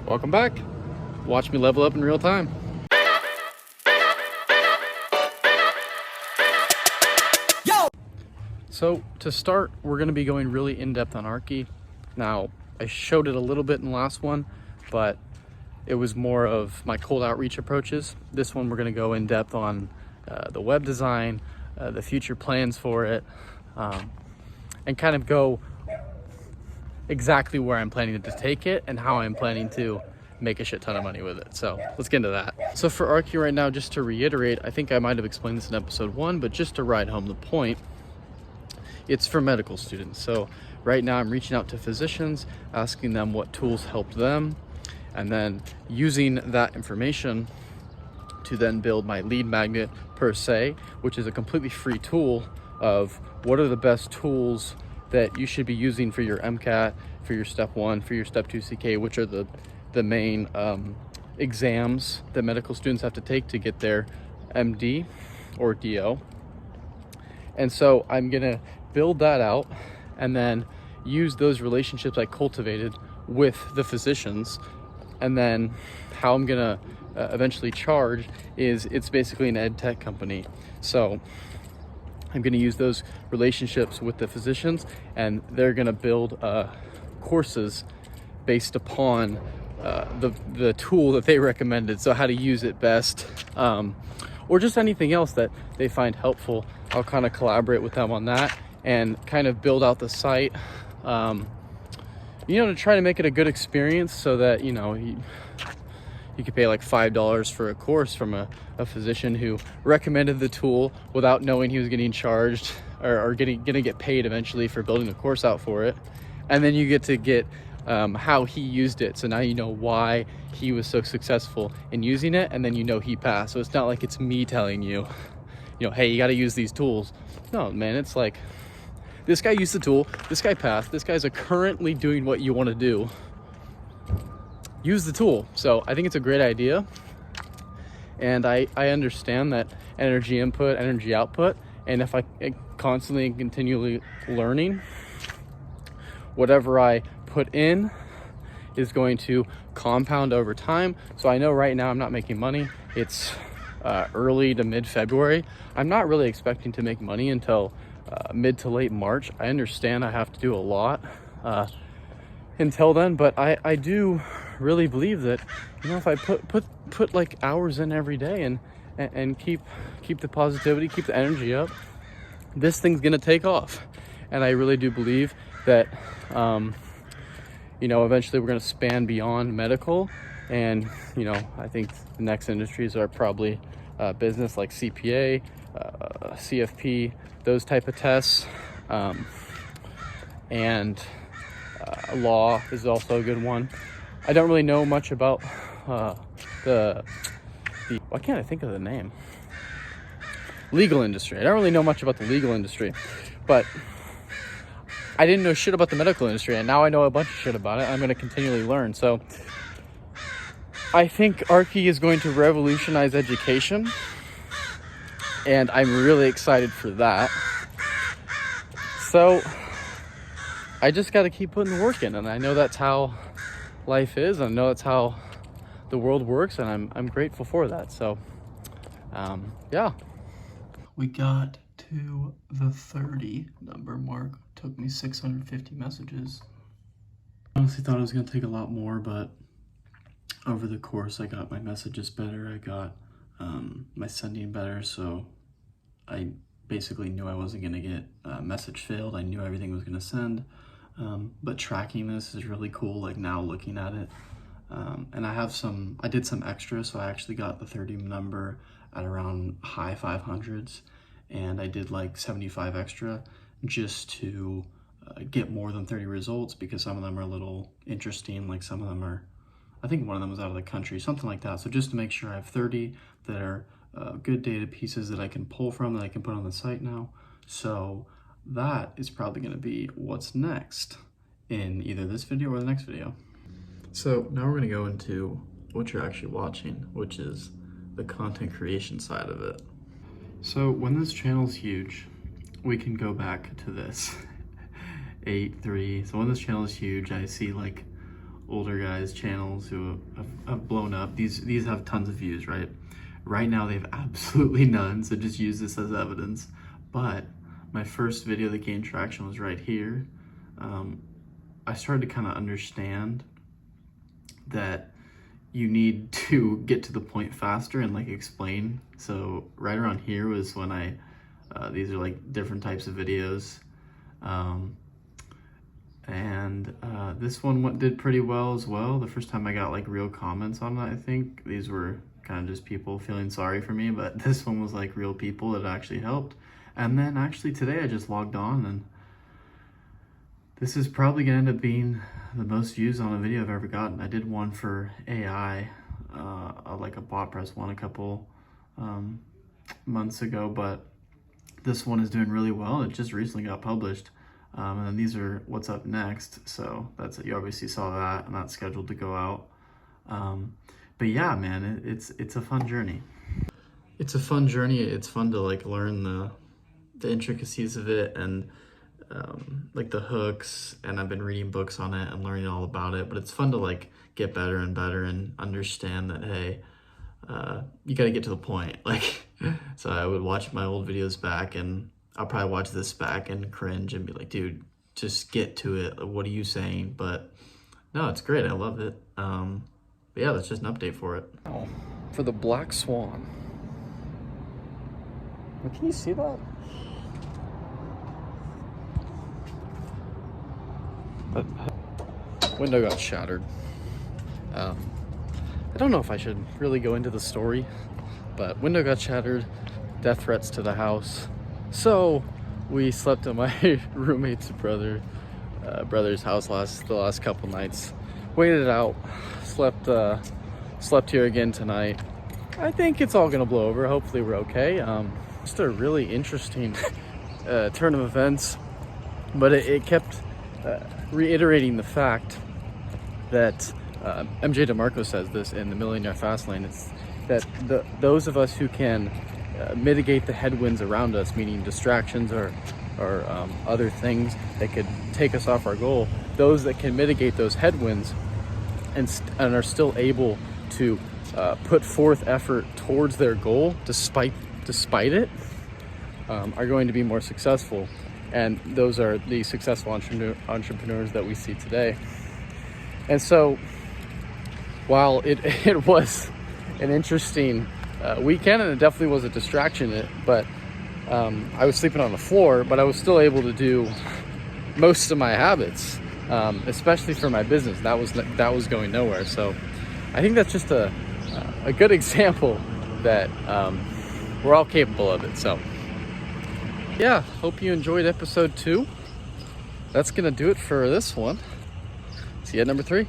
Welcome back. Watch me level up in real time. So to start, we're going to be going really in-depth on Archi. Now, I showed it a little bit in the last one, but it was more of my cold outreach approaches. This one, we're going to go in depth on the web design, the future plans for it, and kind of go exactly where I'm planning to take it and how I'm planning to make a shit ton of money with it. So let's get into that. So for Archi right now, just to reiterate, I think I might have explained this in episode 1, but just to ride home the point, it's for medical students. So right now I'm reaching out to physicians, asking them what tools helped them, and then using that information to then build my lead magnet per se, which is a completely free tool of what are the best tools that you should be using for your MCAT, for your step 1, for your step 2 CK, which are the main exams that medical students have to take to get their MD or DO. And so I'm gonna build that out and then use those relationships I cultivated with the physicians. And then how I'm gonna eventually charge is it's basically an ed tech company. So I'm gonna use those relationships with the physicians, and they're gonna build courses based upon the tool that they recommended. So how to use it best, or just anything else that they find helpful. I'll kind of collaborate with them on that and kind of build out the site, to try to make it a good experience so that, you could pay like $5 for a course from a physician who recommended the tool without knowing he was getting charged or gonna get paid eventually for building a course out for it. And then you get to get how he used it. So now you know why he was so successful in using it, and then he passed. So it's not like it's me telling you, hey, you got to use these tools. No, man, it's like this guy used the tool, this guy passed, this guy's currently doing what you want to do. Use the tool. So I think it's a great idea. And I understand that energy input, energy output. And if I constantly and continually learning, whatever I put in is going to compound over time. So I know right now I'm not making money. It's early to mid-February. I'm not really expecting to make money until mid to late March. I understand I have to do a lot until then, but I do really believe that, if I put like hours in every day and keep the positivity, keep the energy up, this thing's gonna take off. And I really do believe that eventually we're going to span beyond medical. And I think the next industries are probably business, like CPA, CFP, those type of tests, and law is also a good one. I don't really know much about the why can't I think of the name? Legal industry. I don't really know much about the legal industry, but I didn't know shit about the medical industry, and now I know a bunch of shit about it. I'm going to continually learn. So I think Archi is going to revolutionize education, and I'm really excited for that. So I just got to keep putting the work in, and I know that's how life is. I know that's how the world works, and I'm grateful for that. So yeah. We got to the 30 number mark. Took me 650 messages. I honestly thought it was gonna take a lot more, but over the course I got my messages better, I got my sending better, so I basically knew I wasn't gonna get message failed. I knew everything was gonna send, but tracking this is really cool, like now looking at it. And I did some extra, so I actually got the 30 number at around high 500s, and I did like 75 extra just to get more than 30 results, because some of them are a little interesting, like some of them are, I think one of them was out of the country, something like that. So just to make sure I have 30 that are good data pieces that I can pull from, that I can put on the site now. So that is probably going to be what's next in either this video or the next video. So now we're going to go into what you're actually watching, which is the content creation side of it. So when this channel is huge, we can go back to this 8.3. So when this channel is huge, I see like older guys' channels who have blown up. These have tons of views, right? Right now they have absolutely none, so just use this as evidence. But my first video that gained traction was right here. I started to kind of understand that you need to get to the point faster and like explain. So right around here was when these are like different types of videos. This one did pretty well as well. The first time I got like real comments on it, I think. These were kind of just people feeling sorry for me, but this one was like real people that actually helped. And then actually today I just logged on, and this is probably gonna end up being the most views on a video I've ever gotten. I did one for AI, like a bot press one a couple months ago, but this one is doing really well. It just recently got published. And then these are what's up next. So you obviously saw that, and that's scheduled to go out. But yeah, man, it's a fun journey. It's a fun journey. It's fun to like learn the intricacies of it, and like the hooks, and I've been reading books on it and learning all about it, but it's fun to like get better and better and understand that, hey, you got to get to the point. Like, so I would watch my old videos back, and I'll probably watch this back and cringe and be like, dude, just get to it. What are you saying? But no, it's great. I love it. But yeah, that's just an update for it. Oh, for the Black Swan. Can you see that? Window got shattered. I don't know if I should really go into the story, but window got shattered, death threats to the house. So we slept at my roommate's brother's house the last couple nights. Waited it out. Slept here again tonight. I think it's all gonna blow over. Hopefully we're okay. Just a really interesting turn of events, but it kept reiterating the fact that MJ DeMarco says this in the Millionaire Fast Lane. It's that those of us who can mitigate the headwinds around us, meaning distractions or other things that could take us off our goal, those that can mitigate those headwinds and are still able to put forth effort towards their goal despite it, are going to be more successful. And those are the successful entrepreneurs that we see today. And so while it was an interesting weekend, and it definitely was a distraction, but I was sleeping on the floor, but I was still able to do most of my habits, especially for my business. That was going nowhere. So I think that's just a good example that we're all capable of it. So yeah, hope you enjoyed episode 2. That's gonna do it for this one. See you at number 3.